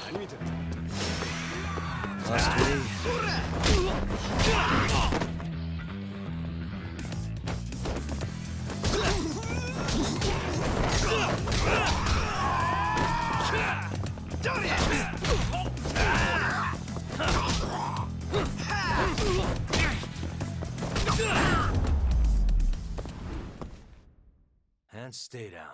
Must be. And stay down.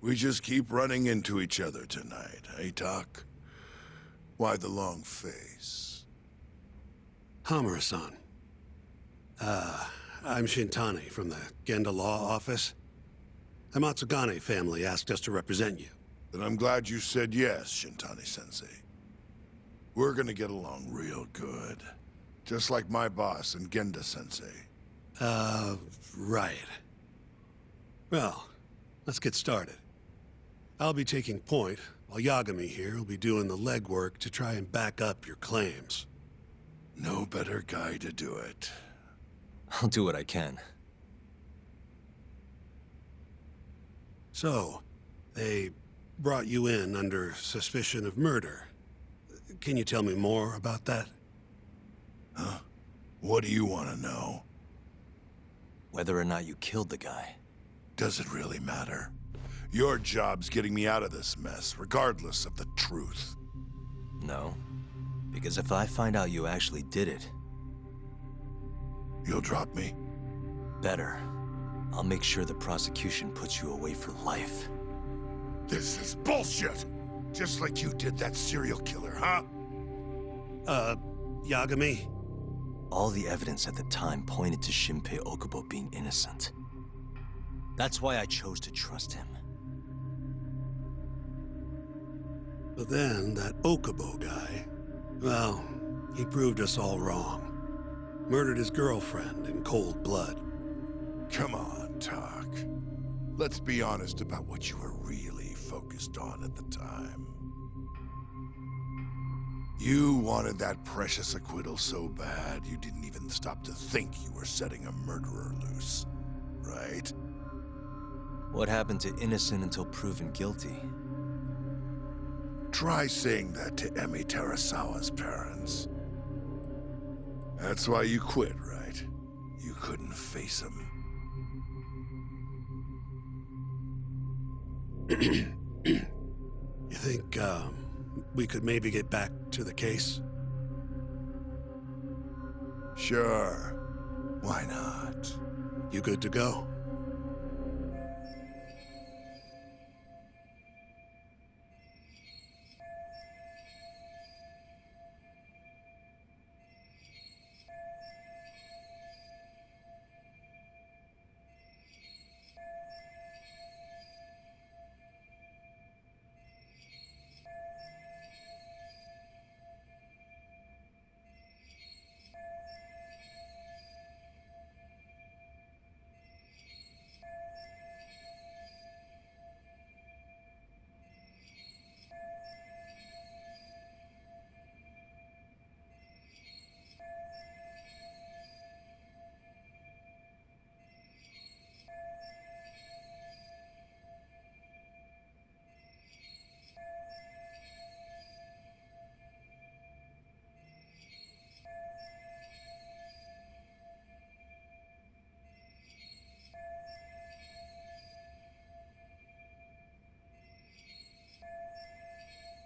We just keep running into each other tonight, eh, Doc? Why the long face? Hamura-san. I'm Shintani from the Genda Law Office. The Matsugane family asked us to represent you. Then I'm glad you said yes, Shintani-sensei. We're gonna get along real good. Just like my boss and Genda-sensei. Right. Well, let's get started. I'll be taking point, while Yagami here will be doing the legwork to try and back up your claims. No better guy to do it. I'll do what I can. So, they brought you in under suspicion of murder. Can you tell me more about that? Huh? What do you want to know? Whether or not you killed the guy. Does it really matter? Your job's getting me out of this mess, regardless of the truth. No. Because if I find out you actually did it... You'll drop me? Better. I'll make sure the prosecution puts you away for life. This is bullshit! Just like you did that serial killer, huh? Yagami? All the evidence at the time pointed to Shinpei Okubo being innocent. That's why I chose to trust him. But then, that Okubo guy, well, he proved us all wrong. Murdered his girlfriend in cold blood. Come on, Tak. Let's be honest about what you were really focused on at the time. You wanted that precious acquittal so bad, you didn't even stop to think you were setting a murderer loose, right? What happened to innocent until proven guilty? Try saying that to Emi Terasawa's parents. That's why you quit, right? You couldn't face him. You think, we could maybe get back to the case? Sure. Why not? You good to go?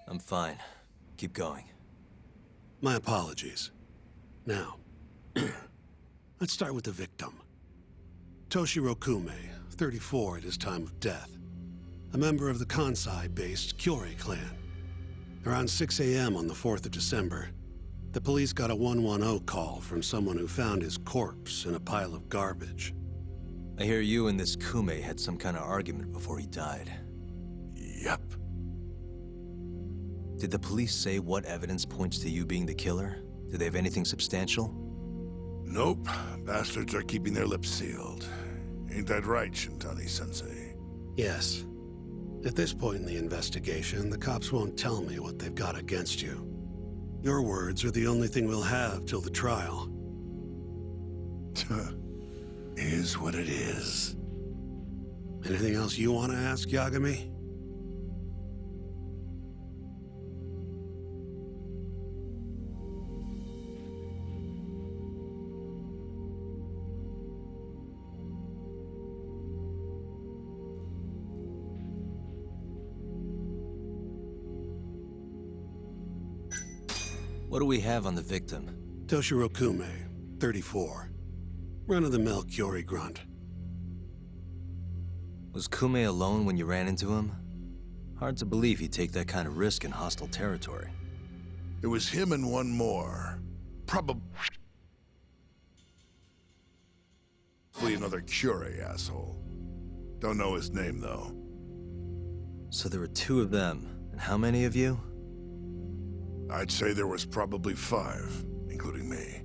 I'm fine. Keep going. My apologies. Now, let's start with the victim. Toshiro Kume, 34 at his time of death. A member of the Kansai-based Kyorei clan. Around 6 a.m. on the 4th of December, the police got a 110 call from someone who found his corpse in a pile of garbage. I hear you and this Kume had some kind of argument before he died. Yep. Did the police say what evidence points to you being the killer? Do they have anything substantial? Nope. Bastards are keeping their lips sealed. Ain't that right, Shintani-sensei? Yes. At this point in the investigation, the cops won't tell me what they've got against you. Your words are the only thing we'll have till the trial. Is what it is. Anything else you want to ask, Yagami? What do we have on the victim? Toshiro Kume, 34. Run-of-the-mill Kyorei grunt. Was Kume alone when you ran into him? Hard to believe he'd take that kind of risk in hostile territory. It was him and one more. Probably another Kyorei asshole. Don't know his name, though. So there were two of them, and how many of you? I'd say there was probably 5, including me.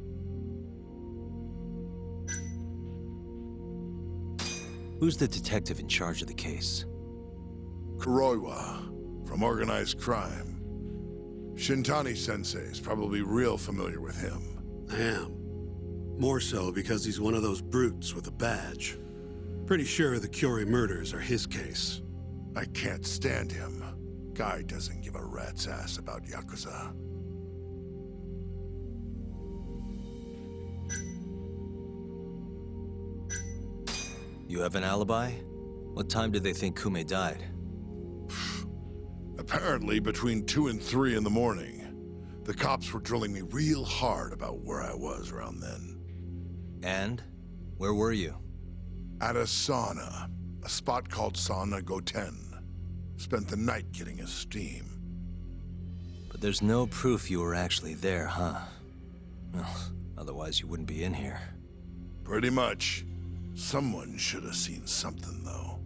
Who's the detective in charge of the case? Kuroiwa, from Organized Crime. Shintani-sensei is probably real familiar with him. I am. More so because he's one of those brutes with a badge. Pretty sure the Kyorei murders are his case. I can't stand him. Guy doesn't give a rat's ass about Yakuza. You have an alibi? What time did they think Kume died? Apparently between 2 and 3 in the morning. The cops were drilling me real hard about where I was around then. And? Where were you? At a sauna. A spot called Sauna Goten. Spent the night getting his steam. But there's no proof you were actually there, huh? Well, otherwise you wouldn't be in here. Pretty much. Someone should have seen something, though.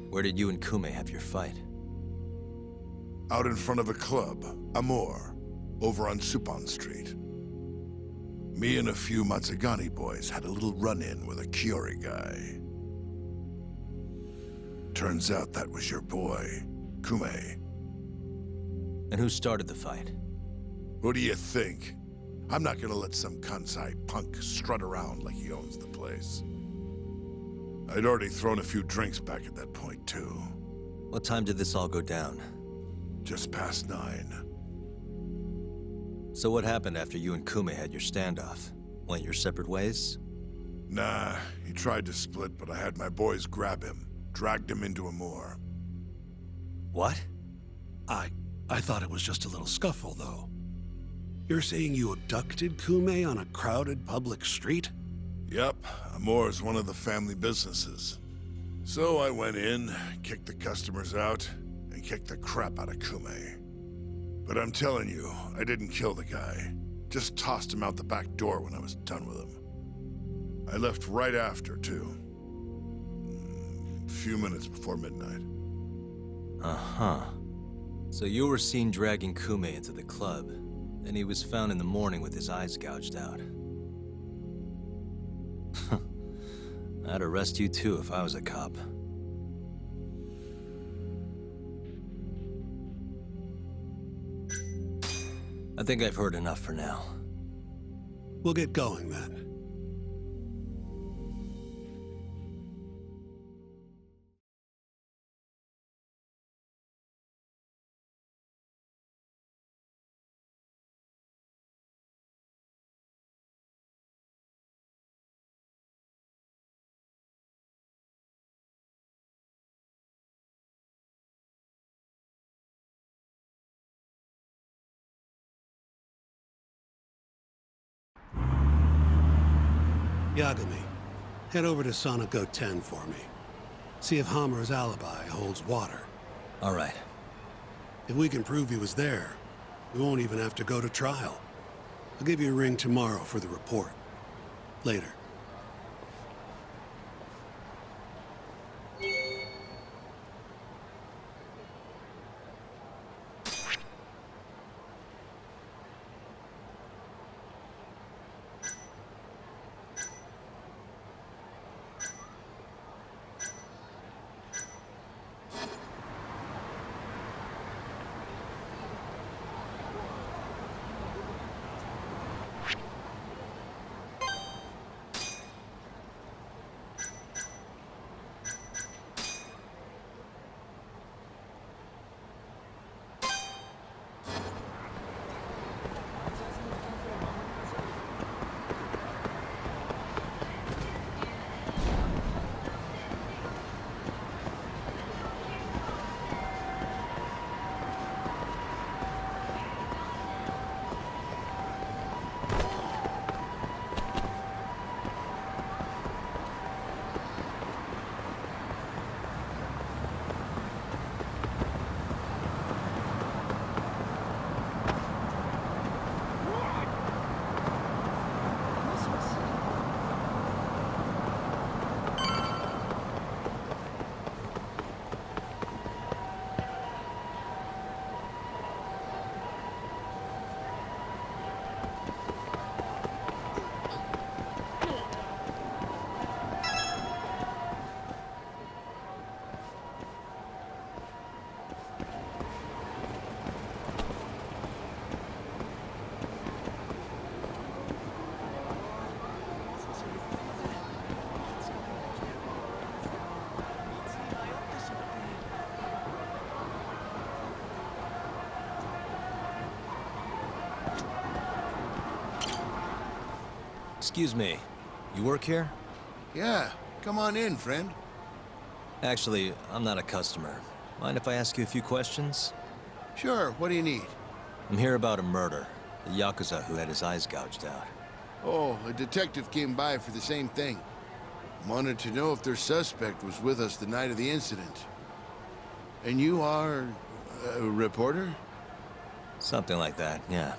Where did you and Kume have your fight? Out in front of a club, Amor, over on Supon Street. Me and a few Matsugani boys had a little run-in with a Kiori guy. Turns out that was your boy, Kume. And who started the fight? Who do you think? I'm not gonna let some Kansai punk strut around like he owns the place. I'd already thrown a few drinks back at that point, too. What time did this all go down? Just past 9. So what happened after you and Kume had your standoff? Went your separate ways? Nah, he tried to split, but I had my boys grab him. Dragged him into Amor. What? I thought it was just a little scuffle, though. You're saying you abducted Kume on a crowded public street? Yep, Amor's one of the family businesses. So I went in, kicked the customers out, and kicked the crap out of Kume. But I'm telling you, I didn't kill the guy. Just tossed him out the back door when I was done with him. I left right after, too. A few minutes before midnight. Uh-huh. So you were seen dragging Kume into the club, and he was found in the morning with his eyes gouged out. I'd arrest you too if I was a cop. I think I've heard enough for now. We'll get going then. Yagami, head over to Sauna Goten for me. See if Hammer's alibi holds water. All right. If we can prove he was there, we won't even have to go to trial. I'll give you a ring tomorrow for the report. Later. Excuse me, you work here? Yeah, come on in, friend. Actually, I'm not a customer. Mind if I ask you a few questions? Sure, what do you need? I'm here about a murder. The Yakuza who had his eyes gouged out. Oh, a detective came by for the same thing. Wanted to know if their suspect was with us the night of the incident. And you are a reporter? Something like that, yeah.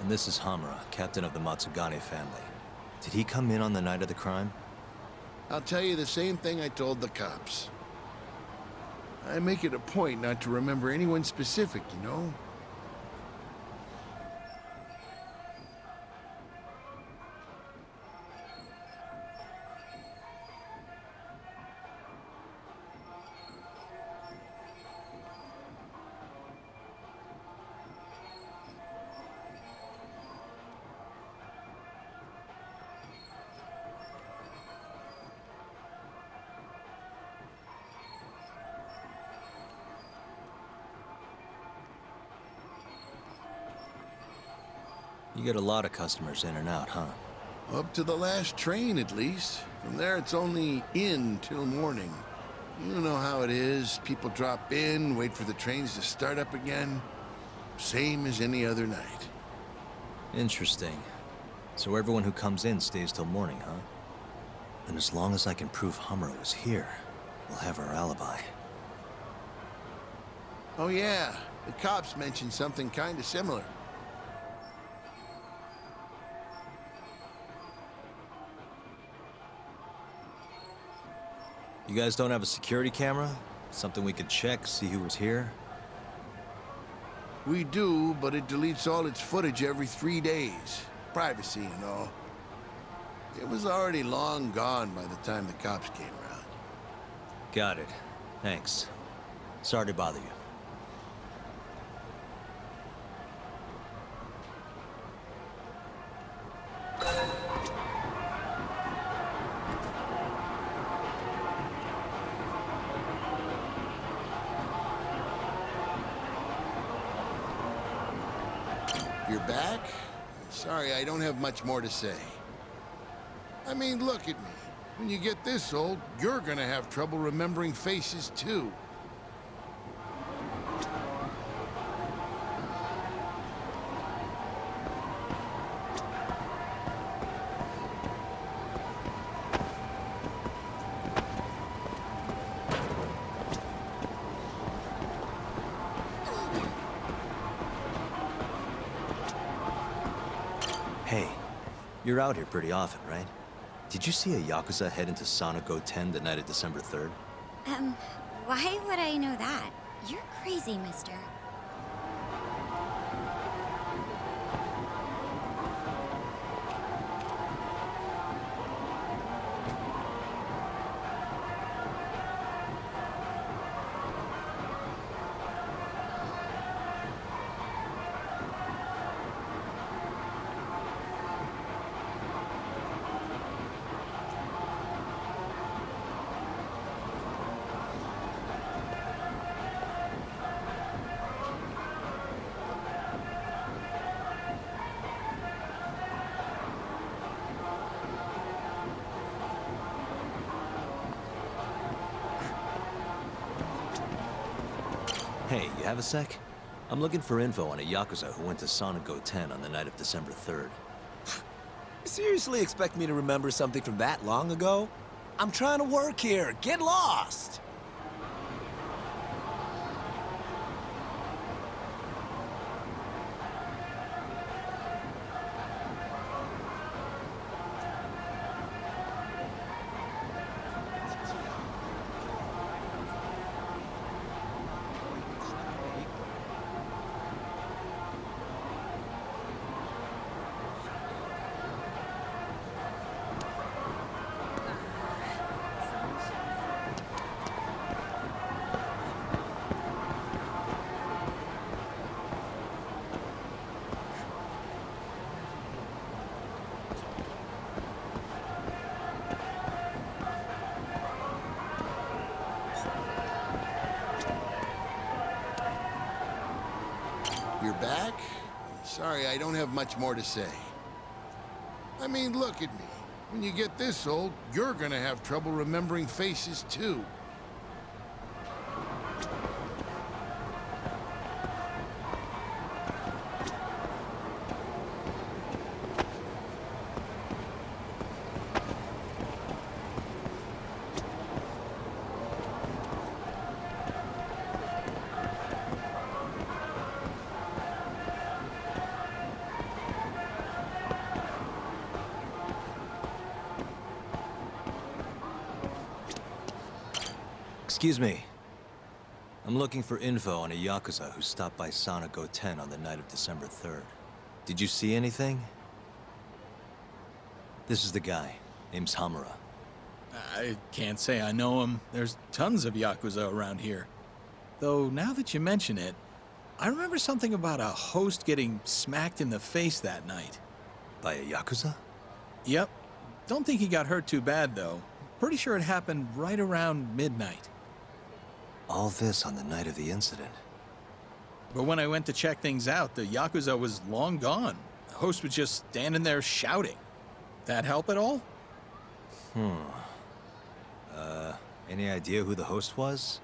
And this is Hamura, captain of the Matsugane family. Did he come in on the night of the crime? I'll tell you the same thing I told the cops. I make it a point not to remember anyone specific, you know? You get a lot of customers in and out, huh? Up to the last train, at least. From there, it's only in till morning. You know how it is. People drop in, wait for the trains to start up again. Same as any other night. Interesting. So everyone who comes in stays till morning, huh? And as long as I can prove Hamura was here, we'll have our alibi. Oh yeah, the cops mentioned something kind of similar. You guys don't have a security camera? Something we could check, see who was here? We do, but it deletes all its footage every 3 days. Privacy and all. It was already long gone by the time the cops came around. Got it. Thanks. Sorry to bother you. You're back? Sorry, I don't have much more to say. I mean, look at me. When you get this old, you're gonna have trouble remembering faces, too. Hey, you're out here pretty often, right? Did you see a Yakuza head into Sonic 10 the night of December 3rd? Why would I know that? You're crazy, mister. Hey, you have a sec? I'm looking for info on a Yakuza who went to Sonic 10 on the night of December 3rd. You seriously expect me to remember something from that long ago? I'm trying to work here. Get lost! You're back? Sorry, I don't have much more to say. I mean, look at me. When you get this old, you're gonna have trouble remembering faces, too. Excuse me. I'm looking for info on a Yakuza who stopped by Sonic 10 on the night of December 3rd. Did you see anything? This is the guy. Name's Hamura. I can't say I know him. There's tons of Yakuza around here. Though, now that you mention it, I remember something about a host getting smacked in the face that night. By a Yakuza? Yep. Don't think he got hurt too bad, though. Pretty sure it happened right around midnight. All this on the night of the incident. But when I went to check things out, the Yakuza was long gone. The host was just standing there shouting. That help at all? Any idea who the host was?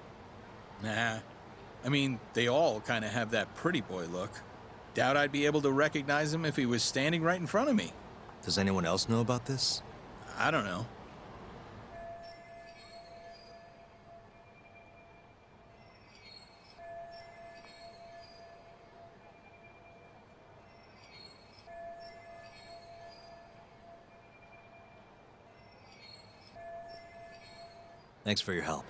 Nah. I mean, they all kind of have that pretty boy look. Doubt I'd be able to recognize him if he was standing right in front of me. Does anyone else know about this? I don't know. Thanks for your help.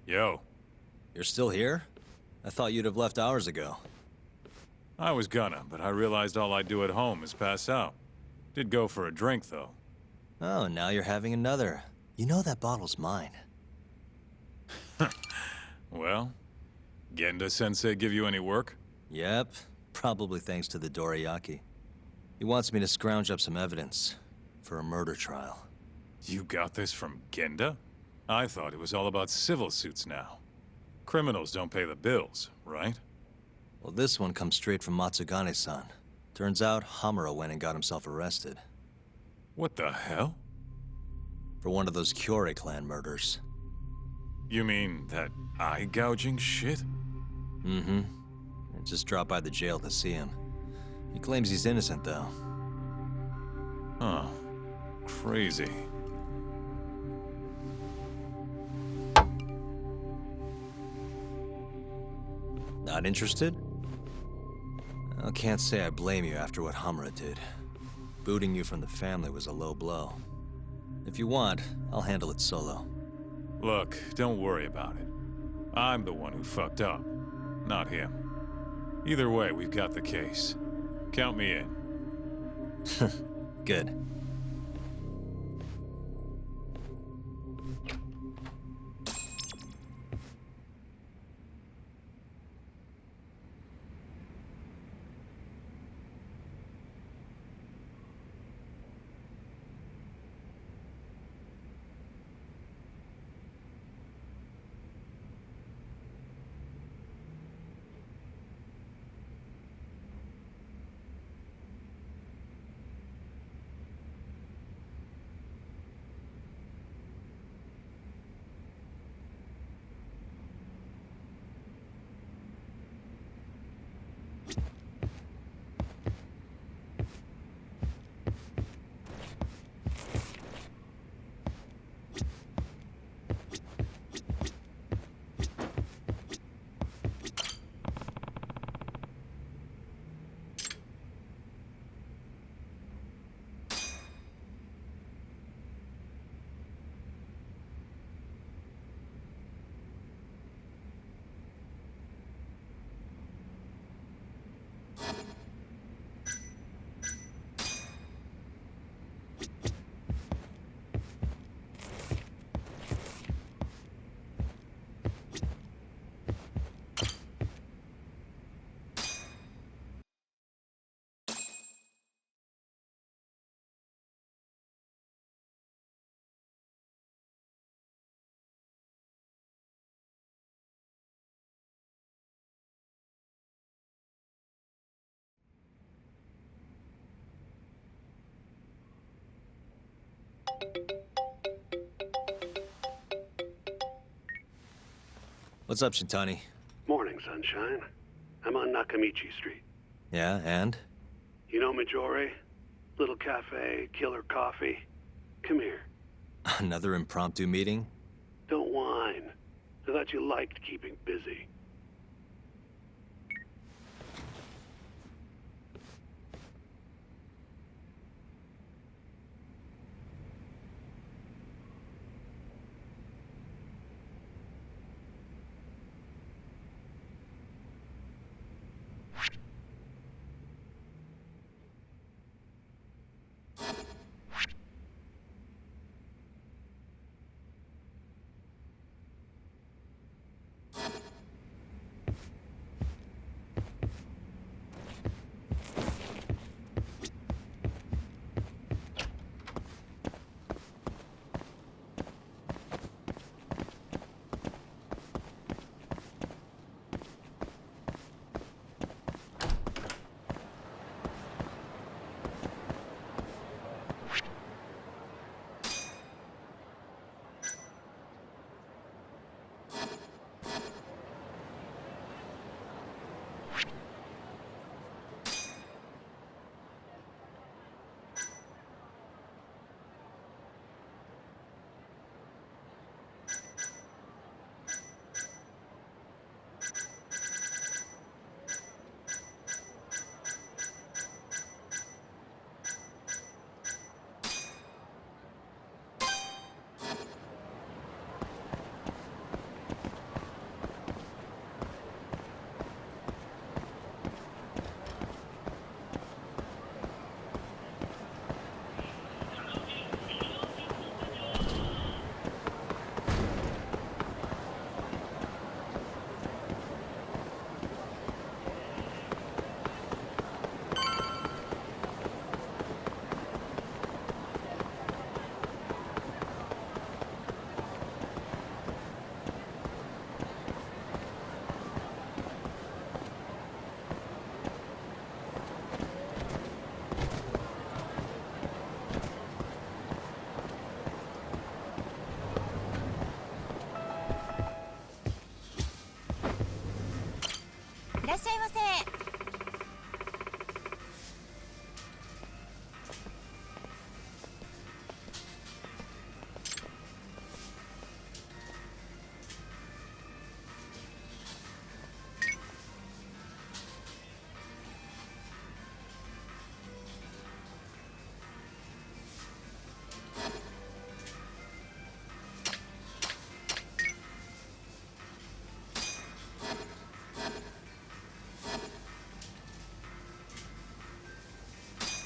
Yo. You're still here? I thought you'd have left hours ago. I was gonna, but I realized all I do at home is pass out. Did go for a drink, though. Oh, now you're having another. You know that bottle's mine. Well, Genda-sensei give you any work? Yep, probably thanks to the Dorayaki. He wants me to scrounge up some evidence for a murder trial. You got this from Genda? I thought it was all about civil suits now. Criminals don't pay the bills, right? Well, this one comes straight from Matsugane-san. Turns out Hamura went and got himself arrested. What the hell? For one of those Kyorei clan murders. You mean that eye-gouging shit? Mm-hmm. I just dropped by the jail to see him. He claims he's innocent, though. Huh. Crazy. Not interested? I can't say I blame you after what Hamura did. Booting you from the family was a low blow. If you want, I'll handle it solo. Look, don't worry about it. I'm the one who fucked up, not him. Either way, we've got the case. Count me in. Good. What's up, Shintani? Morning, sunshine. I'm on Nakamichi Street. Yeah, and? You know Majore? Little cafe, killer coffee. Come here. Another impromptu meeting? Don't whine. I thought you liked keeping busy.いらっしゃいませ。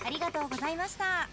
ありがとうございました。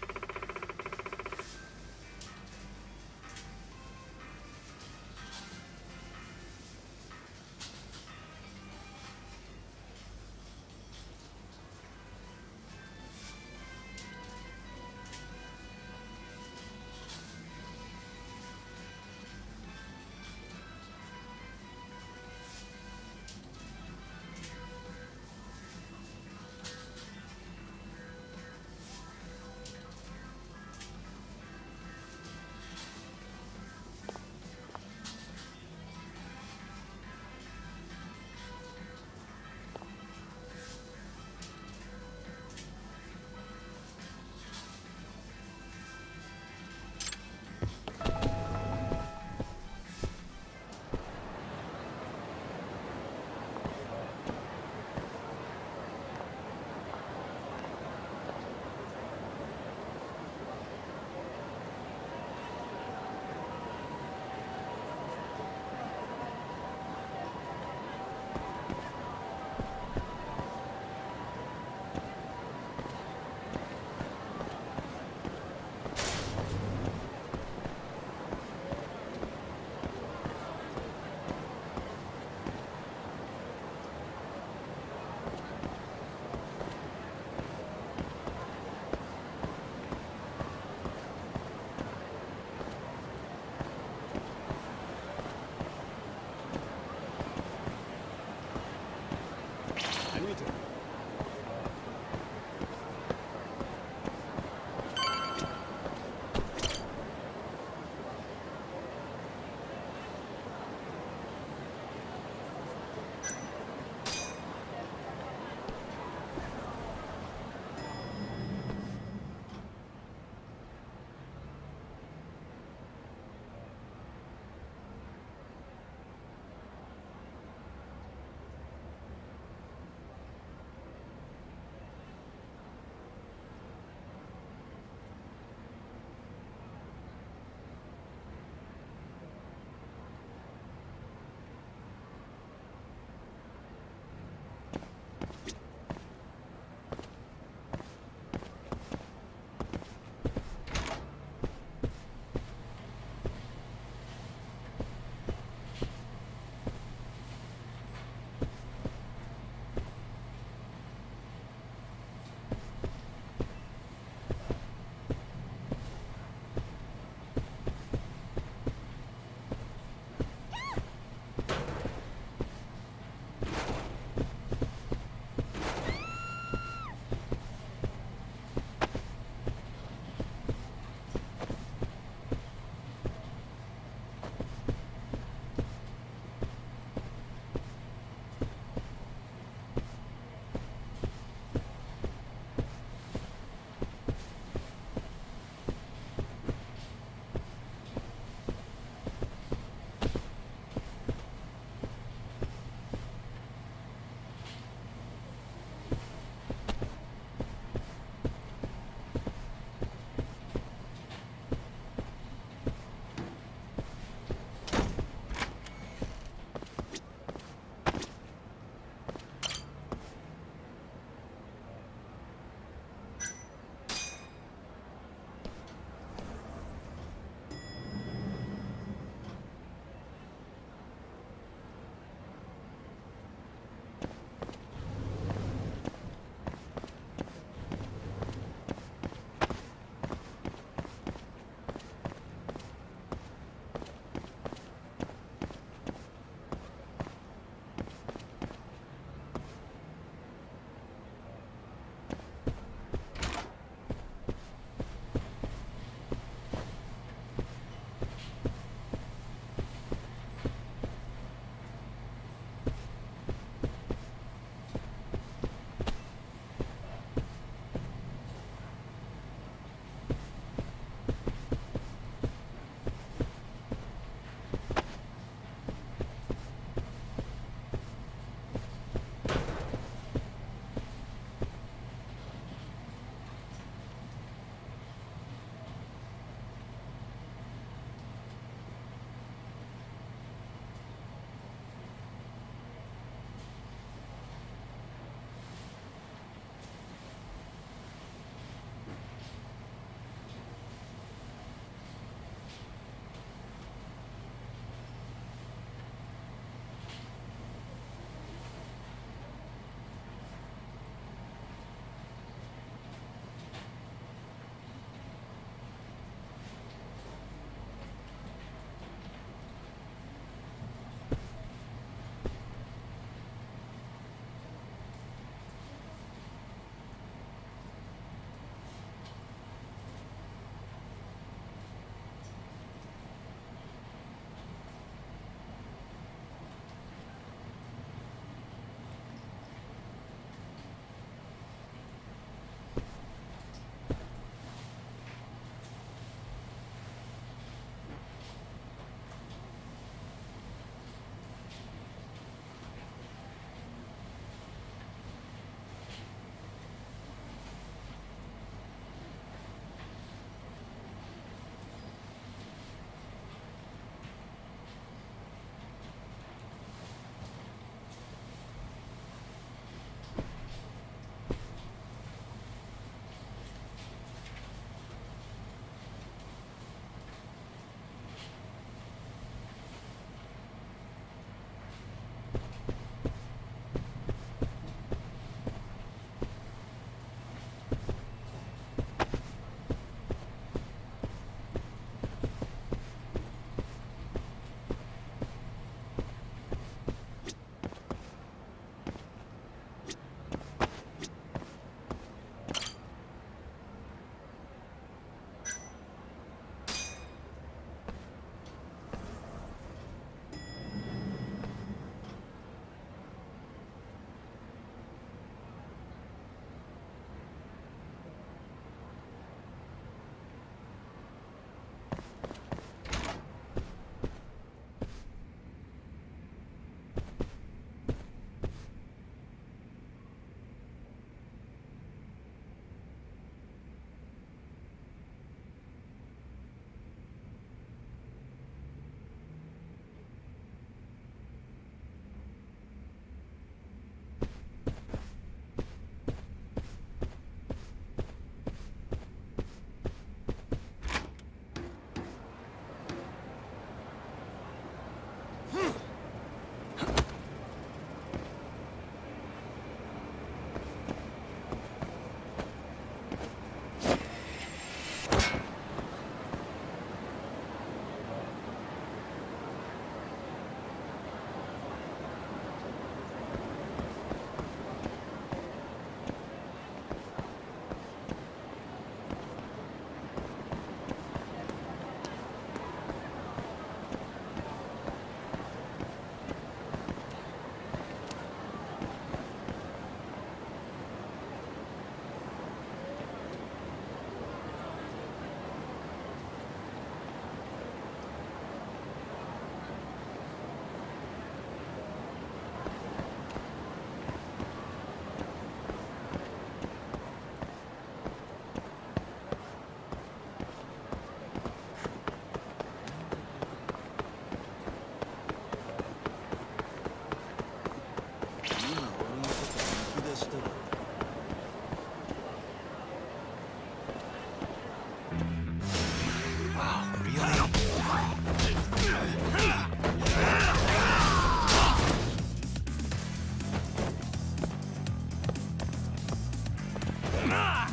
What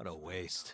a waste.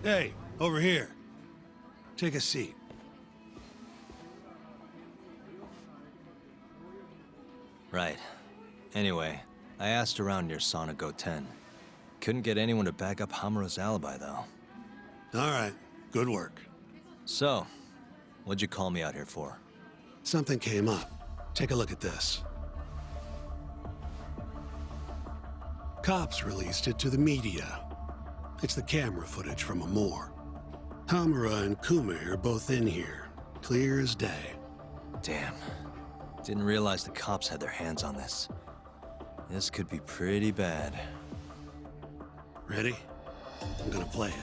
Hey, over here. Take a seat. Right. Anyway, I asked around near Sonic 10. Couldn't get anyone to back up Hamura's alibi, though. All right, good work. So, what'd you call me out here for? Something came up. Take a look at this. Cops released it to the media. It's the camera footage from Amor. Hamura and Kume are both in here, clear as day. Damn. Didn't realize the cops had their hands on this. This could be pretty bad. Ready? I'm gonna play it.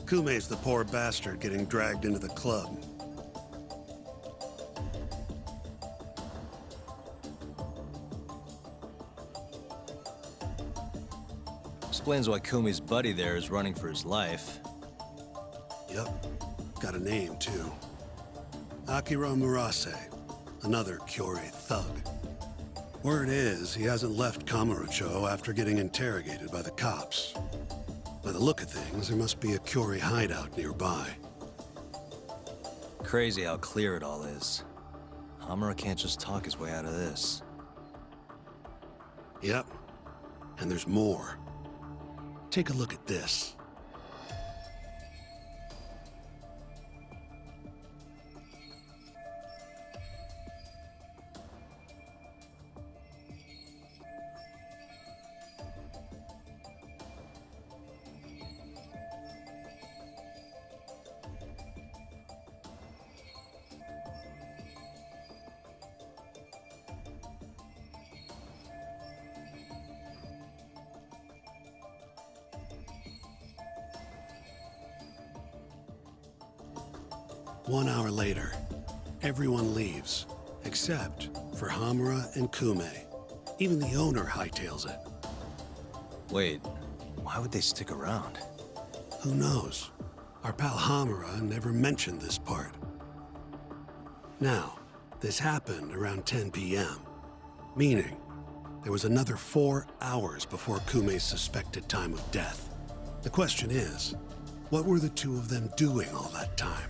Kume's the poor bastard getting dragged into the club. Explains why Kumi's buddy there is running for his life. Yep, got a name too. Akira Murase, another Kyorei thug. Word is, he hasn't left Kamurocho after getting interrogated by the cops. By the look of things, there must be a Kyorei hideout nearby. Crazy how clear it all is. Hamura can't just talk his way out of this. Yep, and there's more. Take a look at this. One hour later, everyone leaves, except for Hamura and Kume. Even the owner hightails it. Wait, why would they stick around? Who knows? Our pal Hamura never mentioned this part. Now, this happened around 10 p.m., meaning there was another 4 hours before Kume's suspected time of death. The question is, what were the two of them doing all that time?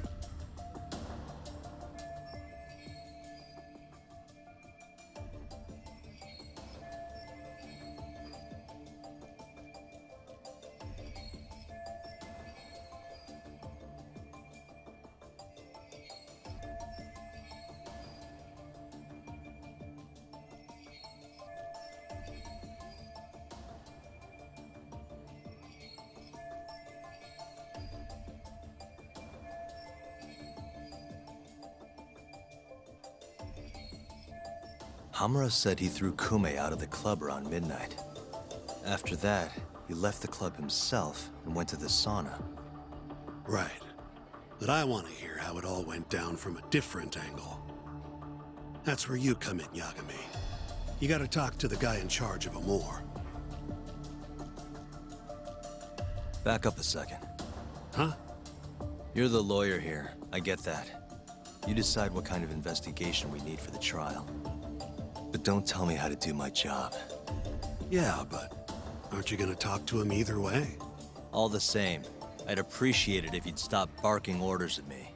Hamura said he threw Kume out of the club around midnight. After that, he left the club himself and went to the sauna. Right. But I want to hear how it all went down from a different angle. That's where you come in, Yagami. You gotta talk to the guy in charge of Amor. Back up a second. Huh? You're the lawyer here, I get that. You decide what kind of investigation we need for the trial. But don't tell me how to do my job. Yeah, but aren't you gonna talk to him either way? All the same, I'd appreciate it if you'd stop barking orders at me.